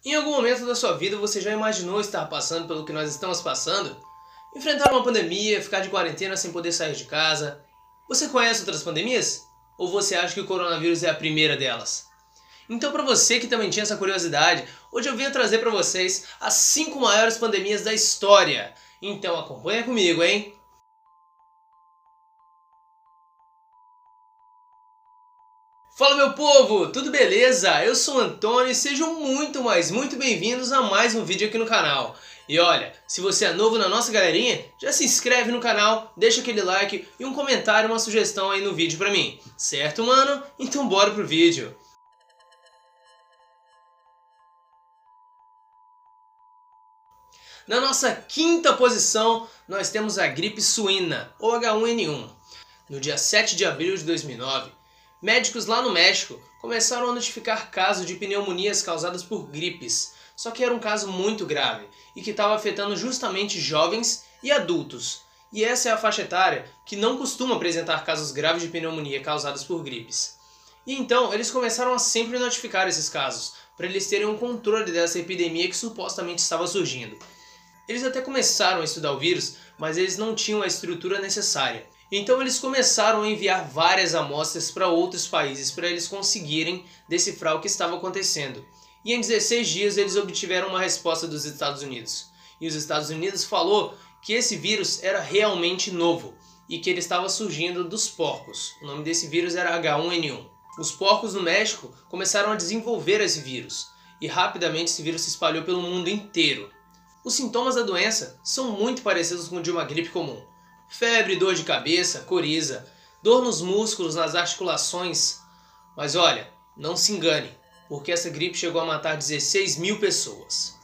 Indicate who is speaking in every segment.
Speaker 1: Em algum momento da sua vida você já imaginou estar passando pelo que nós estamos passando? Enfrentar uma pandemia, ficar de quarentena sem poder sair de casa. Você conhece outras pandemias? Ou você acha que o coronavírus é a primeira delas? Então, para você que também tinha essa curiosidade, hoje eu vim trazer para vocês as 5 maiores pandemias da história. Então acompanha comigo, hein? Fala, meu povo, tudo beleza? Eu sou o Antônio e sejam muito bem-vindos a mais um vídeo aqui no canal. E olha, se você é novo na nossa galerinha, já se inscreve no canal, deixa aquele like e um comentário, uma sugestão aí no vídeo pra mim. Certo, mano? Então bora pro vídeo. Na nossa quinta posição, nós temos a gripe suína, ou H1N1. No dia 7 de abril de 2009, médicos lá no México começaram a notificar casos de pneumonias causadas por gripes, só que era um caso muito grave e que estava afetando justamente jovens e adultos. E essa é a faixa etária que não costuma apresentar casos graves de pneumonia causados por gripes. E então eles começaram a sempre notificar esses casos, para eles terem um controle dessa epidemia que supostamente estava surgindo. Eles até começaram a estudar o vírus, mas eles não tinham a estrutura necessária. Então eles começaram a enviar várias amostras para outros países para eles conseguirem decifrar o que estava acontecendo. E em 16 dias eles obtiveram uma resposta dos Estados Unidos. E os Estados Unidos falou que esse vírus era realmente novo e que ele estava surgindo dos porcos. O nome desse vírus era H1N1. Os porcos no México começaram a desenvolver esse vírus e rapidamente esse vírus se espalhou pelo mundo inteiro. Os sintomas da doença são muito parecidos com o de uma gripe comum. Febre, dor de cabeça, coriza, dor nos músculos, nas articulações. Mas olha, não se engane, porque essa gripe chegou a matar 16 mil pessoas.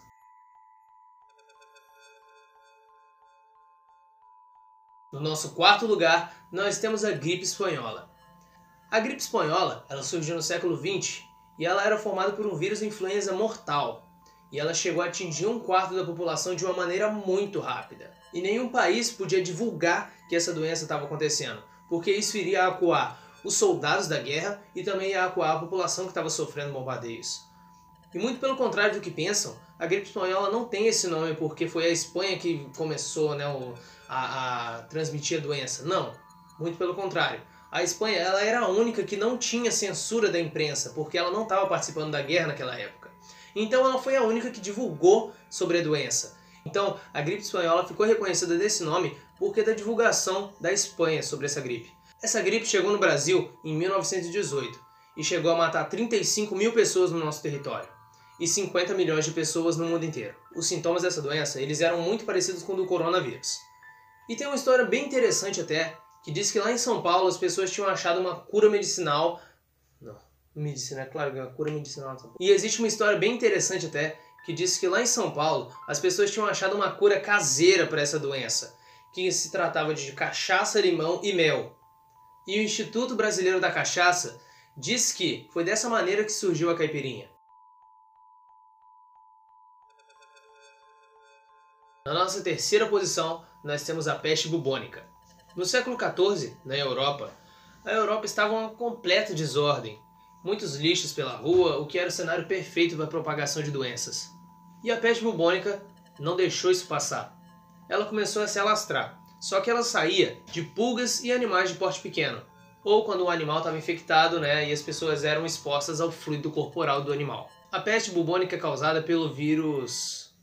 Speaker 1: No nosso quarto lugar, nós temos a gripe espanhola. A gripe espanhola ela surgiu no século XX e ela era formada por um vírus influenza mortal. E ela chegou a atingir 1/4 da população de uma maneira muito rápida. E nenhum país podia divulgar que essa doença estava acontecendo, porque isso iria acuar os soldados da guerra e também ia acuar a população que estava sofrendo bombardeios. E muito pelo contrário do que pensam, a gripe espanhola não tem esse nome porque foi a Espanha que começou, né, a transmitir a doença. Não, muito pelo contrário. A Espanha ela era a única que não tinha censura da imprensa, porque ela não estava participando da guerra naquela época. Então ela foi a única que divulgou sobre a doença. Então a gripe espanhola ficou reconhecida desse nome porque da divulgação da Espanha sobre essa gripe. Essa gripe chegou no Brasil em 1918 e chegou a matar 35 mil pessoas no nosso território e 50 milhões de pessoas no mundo inteiro. Os sintomas dessa doença eles eram muito parecidos com o do coronavírus. E tem uma história bem interessante até, que diz que lá em São Paulo as pessoas tinham achado uma cura medicinal. Medicina, é claro que é uma cura medicinal. E existe uma história bem interessante até, que diz que lá em São Paulo as pessoas tinham achado uma cura caseira para essa doença, que se tratava de cachaça, limão e mel. E o Instituto Brasileiro da Cachaça diz que foi dessa maneira que surgiu a caipirinha. Na nossa terceira posição, nós temos a peste bubônica. No século XIV, na Europa, a Europa estava em uma completa desordem. Muitos lixos pela rua, o que era o cenário perfeito para a propagação de doenças. E a peste bubônica não deixou isso passar. Ela começou a se alastrar, só que ela saía de pulgas e animais de porte pequeno, ou quando o animal estava infectado, né, e as pessoas eram expostas ao fluido corporal do animal. A peste bubônica é causada pelo vírus...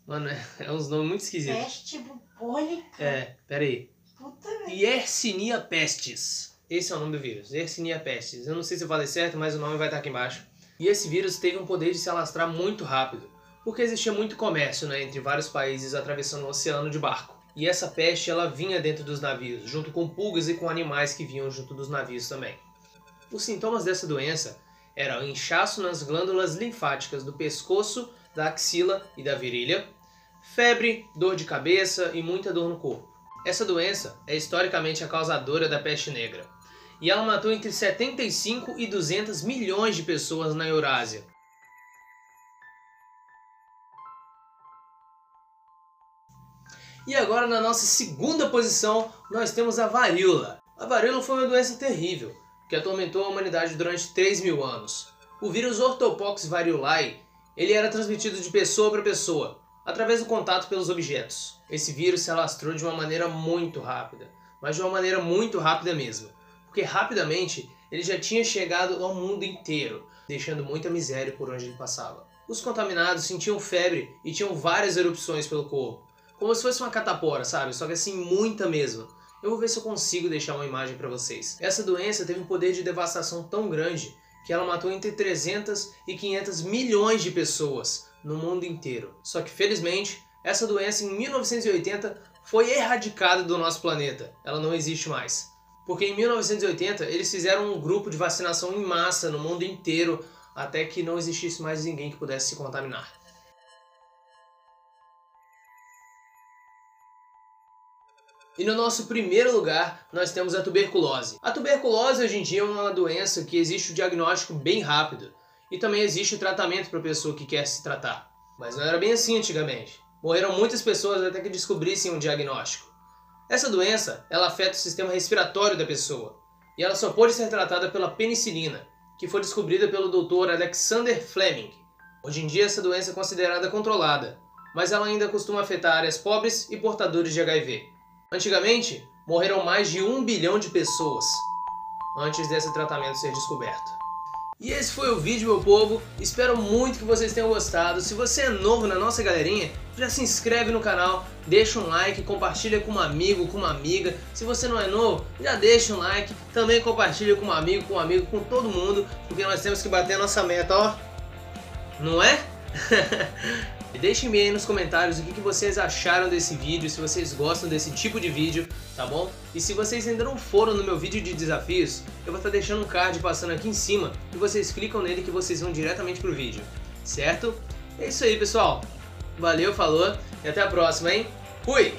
Speaker 1: Mano, é uns nomes muito esquisitos.
Speaker 2: Peste bubônica?
Speaker 1: É, peraí.
Speaker 2: Puta
Speaker 1: Yersinia pestis. Esse é o nome do vírus, Yersinia pestis. Eu não sei se eu falei certo, mas o nome vai estar aqui embaixo. E esse vírus teve um poder de se alastrar muito rápido, porque existia muito comércio, né, entre vários países atravessando o oceano de barco. E essa peste ela vinha dentro dos navios, junto com pulgas e com animais que vinham junto dos navios também. Os sintomas dessa doença eram inchaço nas glândulas linfáticas do pescoço, da axila e da virilha, febre, dor de cabeça e muita dor no corpo. Essa doença é historicamente a causadora da peste negra. E ela matou entre 75 e 200 milhões de pessoas na Eurásia. E agora na nossa segunda posição nós temos a varíola. A varíola foi uma doença terrível, que atormentou a humanidade durante 3.000 anos. O vírus Orthopox variolae, Ele era transmitido de pessoa para pessoa, através do contato pelos objetos. Esse vírus se alastrou de uma maneira muito rápida, mas de uma maneira muito rápida mesmo, porque rapidamente ele já tinha chegado ao mundo inteiro, deixando muita miséria por onde ele passava. Os contaminados sentiam febre e tinham várias erupções pelo corpo, como se fosse uma catapora, sabe? Só que assim, muita mesmo. Eu vou ver se eu consigo deixar uma imagem para vocês. Essa doença teve um poder de devastação tão grande que ela matou entre 300 e 500 milhões de pessoas no mundo inteiro. Só que felizmente, essa doença em 1980 foi erradicada do nosso planeta. Ela não existe mais. Porque em 1980 eles fizeram um grupo de vacinação em massa no mundo inteiro até que não existisse mais ninguém que pudesse se contaminar. E no nosso primeiro lugar, nós temos a tuberculose. A tuberculose hoje em dia é uma doença que existe o diagnóstico bem rápido. E também existe o tratamento para a pessoa que quer se tratar. Mas não era bem assim antigamente. Morreram muitas pessoas até que descobrissem um diagnóstico. Essa doença, ela afeta o sistema respiratório da pessoa. E ela só pode ser tratada pela penicilina, que foi descobrida pelo Dr. Alexander Fleming. Hoje em dia essa doença é considerada controlada, mas ela ainda costuma afetar áreas pobres e portadores de HIV. Antigamente, morreram mais de 1 bilhão de pessoas antes desse tratamento ser descoberto. E esse foi o vídeo, meu povo. Espero muito que vocês tenham gostado. Se você é novo na nossa galerinha, já se inscreve no canal, deixa um like, compartilha com um amigo, com uma amiga. Se você não é novo, já deixa um like, também compartilha com um amigo, com todo mundo, porque nós temos que bater a nossa meta, ó. Não é? Deixem-me aí nos comentários o que vocês acharam desse vídeo, se vocês gostam desse tipo de vídeo, tá bom? E se vocês ainda não foram no meu vídeo de desafios, eu vou estar deixando um card passando aqui em cima e vocês clicam nele que vocês vão diretamente pro vídeo, certo? É isso aí, pessoal. Valeu, falou e até a próxima, hein? Fui!